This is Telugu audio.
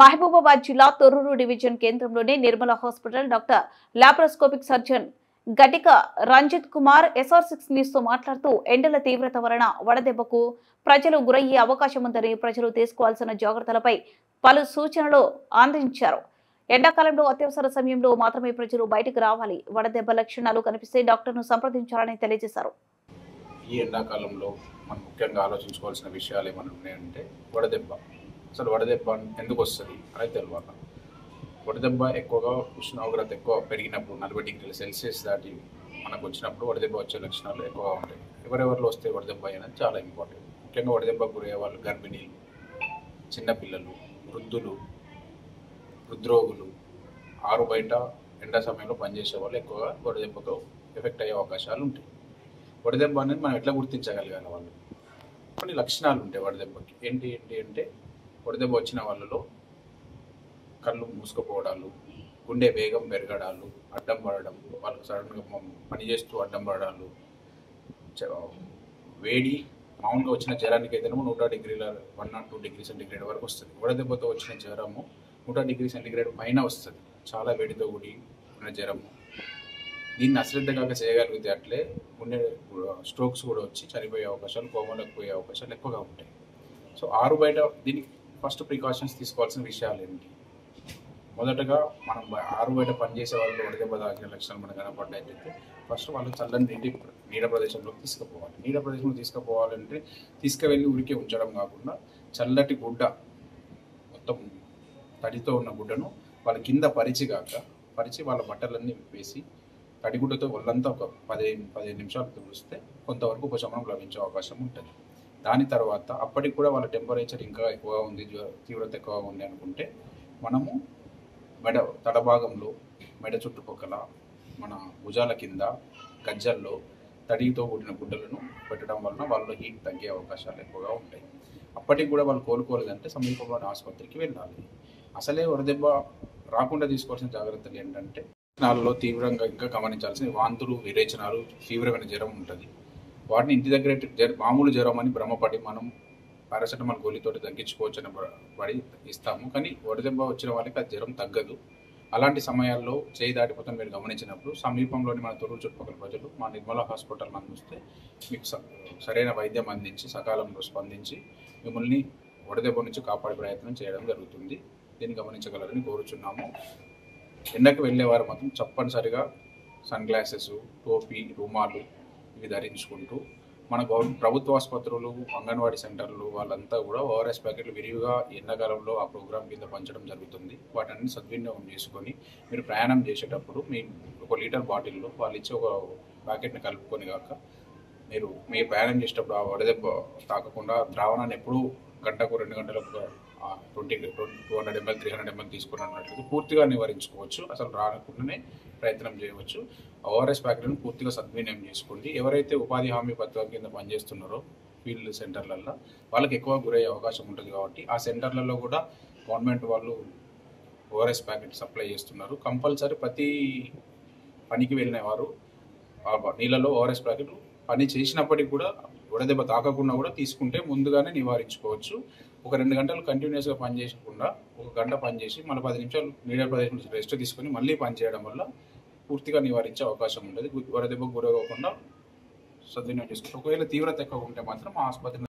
మహబూబాబాద్ జిల్లా తొర్రూరు డివిజన్ కేంద్రంలోని Nirmala hospital doctor laparoscopic surgeon Gatika Ranjith Kumar SR6 news తో మాట్లాడుతూ ఎండల తీవ్రత వలన వడదెబ్బకు ప్రజలు గురయ్యే అవకాశం ఉందని ప్రజలు తీసుకోవాల్సిన జాగ్రత్తలపై పలు సూచనలు అందించారు. ఎండాకాలంలో అత్యవసర సమయంలో మాత్రమే ప్రజలు బయటకు రావాలి. వడదెబ్బ లక్షణాలు కనిపిస్తే డాక్టర్ను సంప్రదించాలని తెలియజేశారు. ఈ ఎండాకాలంలో మనం ముఖ్యంగా ఆలోచించుకోవాల్సిన విషయాలు ఏమైనా ఉన్నాయంటే వడదెబ్బ. అసలు వడదెబ్బ ఎందుకు వస్తుంది అనేది తెలియాలి. వడదెబ్బ ఎక్కువగా ఉష్ణోగ్రత ఎక్కువ పెరిగినప్పుడు 40 డిగ్రీల సెల్సియస్ దాటి మనకు వచ్చినప్పుడు వడదెబ్బ వచ్చే లక్షణాలు ఎక్కువగా ఉంటాయి. ఎవరెవరిలో వస్తే వడదెబ్బ అనేది చాలా ఇంపార్టెంట్. ముఖ్యంగా వడదెబ్బకు గురయ్యే వాళ్ళు గర్భిణీలు, చిన్నపిల్లలు, వృద్ధులు, హృద్రోగులు, ఆరు బయట ఎండ సమయంలో పనిచేసే వాళ్ళు ఎక్కువగా వడదెబ్బతో ఎఫెక్ట్ అయ్యే అవకాశాలు ఉంటాయి. వడదెబ్బ అనేది మనం ఎట్లా గుర్తించగలిగాలి? వాళ్ళు కొన్ని లక్షణాలు ఉంటాయి వడదెబ్బకి. ఏంటి అంటే వడదెబ్బ వచ్చిన వాళ్ళలో కళ్ళు మూసుకుపోవడాలు, గుండె వేగం పెరగడాలు, అడ్డం పడడం, వాళ్ళకు సడన్గా పనిచేస్తూ అడ్డం పడడాలు, వేడి మామూలుగా వచ్చిన జ్వరానికి అయితే 100 డిగ్రీల 102 డిగ్రీ సెంటీగ్రేడ్ వరకు వస్తుంది. వడదెబ్బతో వచ్చిన జ్వరము 100 డిగ్రీ సెంటీగ్రేడ్ పైన వస్తుంది. చాలా వేడితో కూడిన జ్వరము. దీన్ని అశ్రద్ధగా చేయగలిగితే అట్లే గుండె స్ట్రోక్స్ కూడా వచ్చి చనిపోయే అవకాశాలు, కోమాలకు పోయే అవకాశాలు ఎక్కువగా ఉంటాయి. సో ఆరు బయట దీనికి ఫస్ట్ ప్రికాషన్స్ తీసుకోవాల్సిన విషయాలు ఏంటి? మొదటగా మనం ఆరు బయట పనిచేసే వాళ్ళు వడదెబ్బ తాకిన లక్షణాలు మనకు కనపడ్డైతే ఫస్ట్ వాళ్ళు చల్లని నీడ ప్రదేశంలోకి తీసుకుపోవాలి. నీడ ప్రదేశంలో తీసుకుపోవాలంటే తీసుకువెళ్ళి ఉరికి ఉంచడం కాకుండా చల్లటి గుడ్డ, మొత్తం తడితో ఉన్న గుడ్డను వాళ్ళ కింద పరిచి వాళ్ళ బట్టలన్నీ వేసి తడిగుడ్డతో వాళ్ళంతా ఒక 15 నిమిషాలు తుడిస్తే కొంతవరకు ఉపశమనం లభించే అవకాశం ఉంటుంది. దాని తర్వాత అప్పటికి కూడా వాళ్ళ టెంపరేచర్ ఇంకా ఎక్కువగా ఉంది, తీవ్రత ఎక్కువగా ఉంది అనుకుంటే మనము తడభాగంలో, మెడ చుట్టుపక్కల, మన భుజాల కింద, గజ్జల్లో తడితో కూడిన గుడ్డలను పెట్టడం వలన వాళ్ళలో హీట్ తగ్గే అవకాశాలు ఎక్కువగా ఉంటాయి. అప్పటికి కూడా వాళ్ళు కోలుకోలేదంటే సమీపంలోని ఆసుపత్రికి వెళ్ళాలి. అసలే వడదెబ్బ రాకుండా తీసుకోవాల్సిన జాగ్రత్తలు ఏంటంటే నాలుగులో తీవ్రంగా ఇంకా గమనించాల్సిన వాంతులు, విరేచనాలు, తీవ్రమైన జ్వరం ఉంటుంది. వాటిని ఇంటి దగ్గర మామూలు జ్వరం అని భ్రమపడి మనం పారాసెటమాల్ గోళీతోటి తగ్గించుకోవచ్చని పడి ఇస్తాము. కానీ వడదెబ్బ వచ్చిన వాళ్ళకి ఆ జ్వరం తగ్గదు. అలాంటి సమయాల్లో చేయి దాటిపోతాను మీరు గమనించినప్పుడు సమీపంలోని మన తొర్రూరు చుట్టుపక్కల ప్రజలు మా నిర్మల హాస్పిటల్ అందిస్తే మీకు సరైన వైద్యం అందించి సకాలంలో స్పందించి మిమ్మల్ని వడదెబ్బ నుంచి కాపాడే ప్రయత్నం చేయడం జరుగుతుంది. దీన్ని గమనించగలరని కోరుచున్నాము. ఎండకు వెళ్ళేవారు మాత్రం తప్పనిసరిగా సన్ గ్లాసెస్, టోపీ, రుమాలు ఇవి ధరించుకుంటూ మన ప్రభుత్వ ఆసుపత్రులు, అంగన్వాడీ సెంటర్లు వాళ్ళంతా కూడా ORS ప్యాకెట్లు విరివిగా ఎండాకాలంలో ఆ ప్రోగ్రాం కింద పంచడం జరుగుతుంది. వాటిని సద్వినియోగం చేసుకొని మీరు ప్రయాణం చేసేటప్పుడు మీ 1 లీటర్ బాటిల్లో వాళ్ళు ఇచ్చే ఒక ప్యాకెట్ని కలుపుకొని కాక మీరు ప్రయాణం చేసేటప్పుడు ఆ వడదెబ్బ తాకకుండా ద్రావణాన్ని ఎప్పుడూ గంటకు 2 గంటలకు 200 ml 300 ml తీసుకున్నట్లయితే పూర్తిగా నివారించుకోవచ్చు. అసలు రాకుండానే ప్రయత్నం చేయవచ్చు. ORS ప్యాకెట్లను పూర్తిగా సద్వినియోగం చేసుకోండి. ఎవరైతే ఉపాధి హామీ పథకం కింద పనిచేస్తున్నారో ఫీల్డ్ సెంటర్లలో వాళ్ళకి ఎక్కువ గురయ్యే అవకాశం ఉంటుంది కాబట్టి ఆ సెంటర్లలో కూడా గవర్నమెంట్ వాళ్ళు ORS ప్యాకెట్ సప్లై చేస్తున్నారు. కంపల్సరీ ప్రతి పనికి వెళ్ళిన వారు నీళ్ళలో ORS ప్యాకెట్ పని చేసినప్పటికీ కూడా వడదెబ్బ తాకకుండా కూడా తీసుకుంటే ముందుగానే నివారించుకోవచ్చు. ఒక 2 గంటలు కంటిన్యూస్గా పనిచేయకుండా 1 గంట పనిచేసి మళ్ళీ 10 నిమిషాలు నీడ ప్రదేశం రెస్ట్ తీసుకొని మళ్ళీ పనిచేయడం వల్ల పూర్తిగా నివారించే అవకాశం ఉంటుంది. వడదెబ్బకు గురవ్వకుండా సద్వినియోగం చేసుకుంటాం. ఒకవేళ తీవ్రత ఎక్కువ ఉంటే మాత్రం ఆసుపత్రి